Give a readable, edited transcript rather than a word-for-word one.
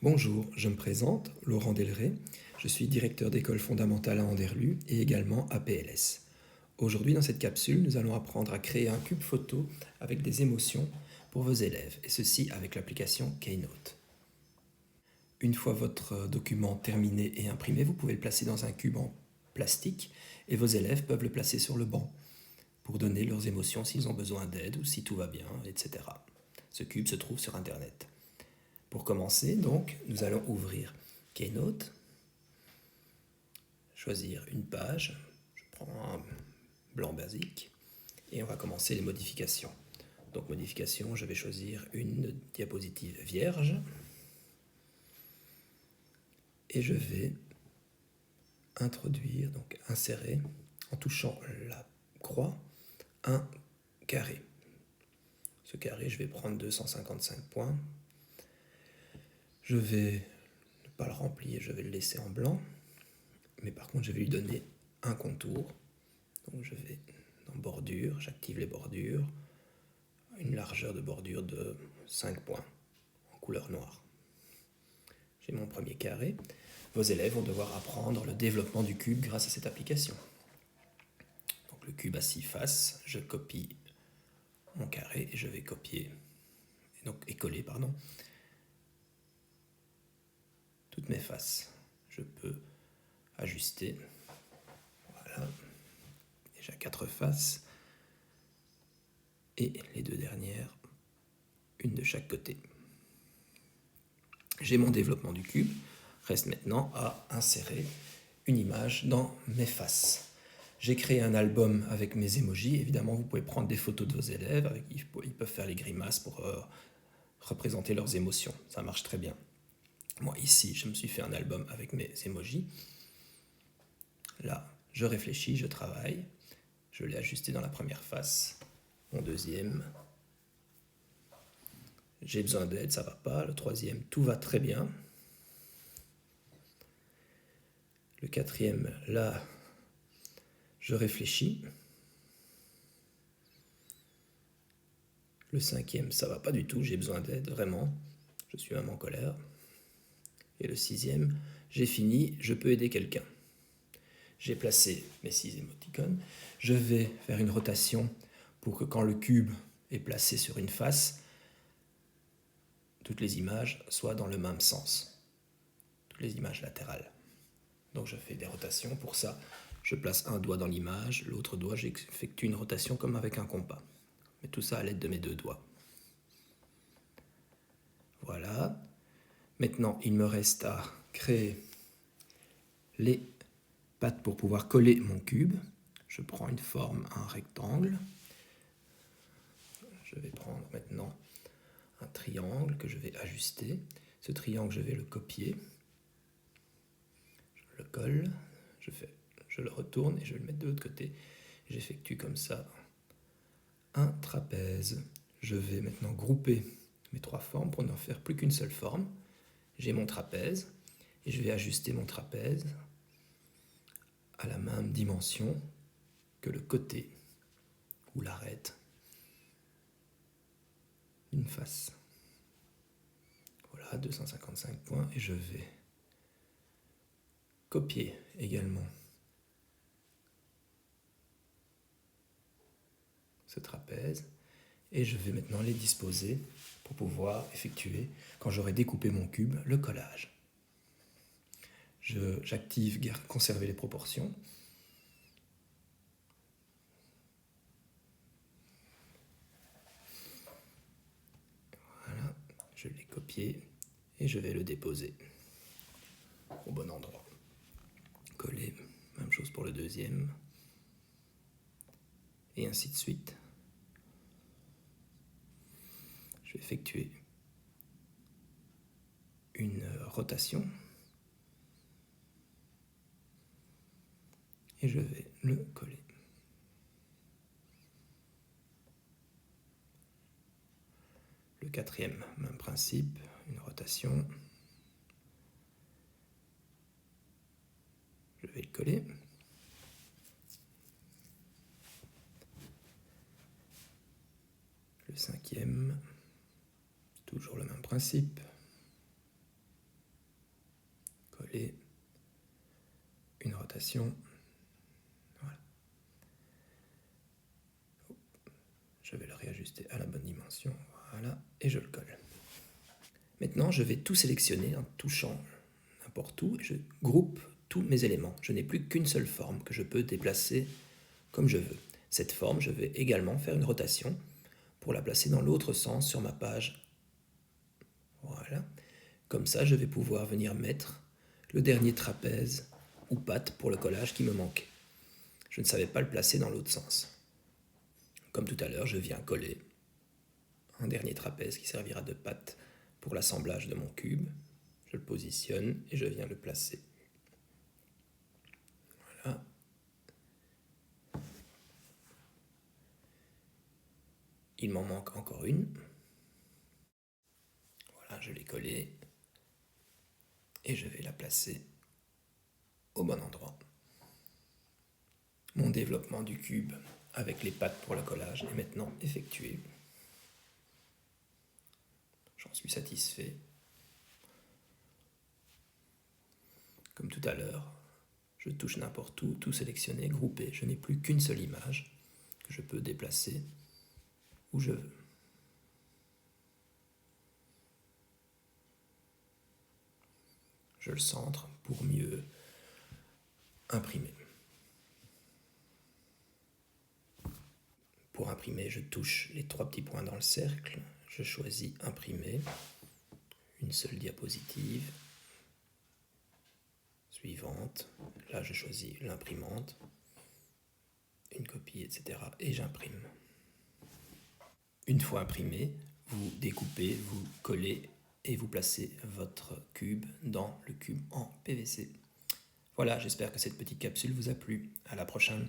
Bonjour, je me présente, Laurent Delray. Je suis directeur d'école fondamentale à Anderlues et également à PLS. Aujourd'hui, dans cette capsule, nous allons apprendre à créer un cube photo avec des émotions pour vos élèves, et ceci avec l'application Keynote. Une fois votre document terminé et imprimé, vous pouvez le placer dans un cube en plastique et vos élèves peuvent le placer sur le banc pour donner leurs émotions s'ils ont besoin d'aide ou si tout va bien, etc. Ce cube se trouve sur Internet. Pour commencer, donc, nous allons ouvrir Keynote, choisir une page, je prends un blanc basique, et on va commencer les modifications. Donc modification, je vais choisir une diapositive vierge, et je vais introduire, donc insérer, en touchant la croix, un carré. Ce carré, je vais prendre 255 points. Je vais ne pas le remplir, je vais le laisser en blanc. Mais par contre, je vais lui donner un contour. Donc je vais dans bordure, j'active les bordures, une largeur de bordure de 5 points en couleur noire. J'ai mon premier carré. Vos élèves vont devoir apprendre le développement du cube grâce à cette application. Donc le cube a 6 faces, je copie mon carré et je vais copier, et coller, toutes mes faces. Je peux ajuster. Voilà. Déjà 4 faces. Et les deux dernières, une de chaque côté. J'ai mon développement du cube. Reste maintenant à insérer une image dans mes faces. J'ai créé un album avec mes emojis. Évidemment, vous pouvez prendre des photos de vos élèves. Ils peuvent faire les grimaces pour représenter leurs émotions. Ça marche très bien. Moi, ici, je me suis fait un album avec mes emojis. Là, je réfléchis, je travaille. Je l'ai ajusté dans la première face. Mon deuxième, j'ai besoin d'aide, ça va pas. Le troisième, tout va très bien. Le quatrième, là, je réfléchis. Le cinquième, ça va pas du tout, j'ai besoin d'aide, vraiment. Je suis même en colère. Et le sixième, j'ai fini, je peux aider quelqu'un. J'ai placé mes 6 émoticônes. Je vais faire une rotation pour que quand le cube est placé sur une face, toutes les images soient dans le même sens. Toutes les images latérales. Donc je fais des rotations. Pour ça, je place un doigt dans l'image, l'autre doigt, j'effectue une rotation comme avec un compas. Mais tout ça à l'aide de mes 2 doigts. Voilà. Maintenant, il me reste à créer les pattes pour pouvoir coller mon cube. Je prends une forme, un rectangle. Je vais prendre maintenant un triangle que je vais ajuster. Ce triangle, je vais le copier. Je le colle. Je le retourne et je vais le mettre de l'autre côté. J'effectue comme ça un trapèze. Je vais maintenant grouper mes 3 formes pour n'en faire plus qu'une seule forme. J'ai mon trapèze et je vais ajuster mon trapèze à la même dimension que le côté ou l'arête d'une face. Voilà, 255 points et je vais copier également ce trapèze et je vais maintenant les disposer pour pouvoir effectuer, quand j'aurai découpé mon cube, le collage. J'active conserver les proportions. Voilà, je l'ai copié et je vais le déposer au bon endroit. Coller, même chose pour le deuxième. Et ainsi de suite. Je vais effectuer une rotation et je vais le coller. Le quatrième, même principe, une rotation. Je vais le coller. Le cinquième, toujours le même principe. coller une rotation. Voilà. Je vais le réajuster à la bonne dimension. Voilà, et je le colle. Maintenant, je vais tout sélectionner en touchant n'importe où et je groupe tous mes éléments. Je n'ai plus qu'une seule forme que je peux déplacer comme je veux. Cette forme, je vais également faire une rotation pour la placer dans l'autre sens sur ma page. Voilà. Comme ça, je vais pouvoir venir mettre le dernier trapèze ou patte pour le collage qui me manquait. Je ne savais pas le placer dans l'autre sens. Comme tout à l'heure, je viens coller un dernier trapèze qui servira de patte pour l'assemblage de mon cube. Je le positionne et je viens le placer. Voilà. Il m'en manque encore une. Voilà, je l'ai collée. Et je vais la placer au bon endroit. Mon développement du cube avec les pattes pour le collage est maintenant effectué. J'en suis satisfait. Comme tout à l'heure, je touche n'importe où, tout sélectionné, groupé. Je n'ai plus qu'une seule image que je peux déplacer où je veux. Je le centre pour mieux imprimer. Pour imprimer, je touche les 3 petits points dans le cercle. Je choisis imprimer, une seule diapositive. Suivante, là je choisis l'imprimante, une copie, etc. et j'imprime. Une fois imprimé, vous découpez, vous collez et vous placez votre cube dans le cube en PVC. Voilà, j'espère que cette petite capsule vous a plu. À la prochaine.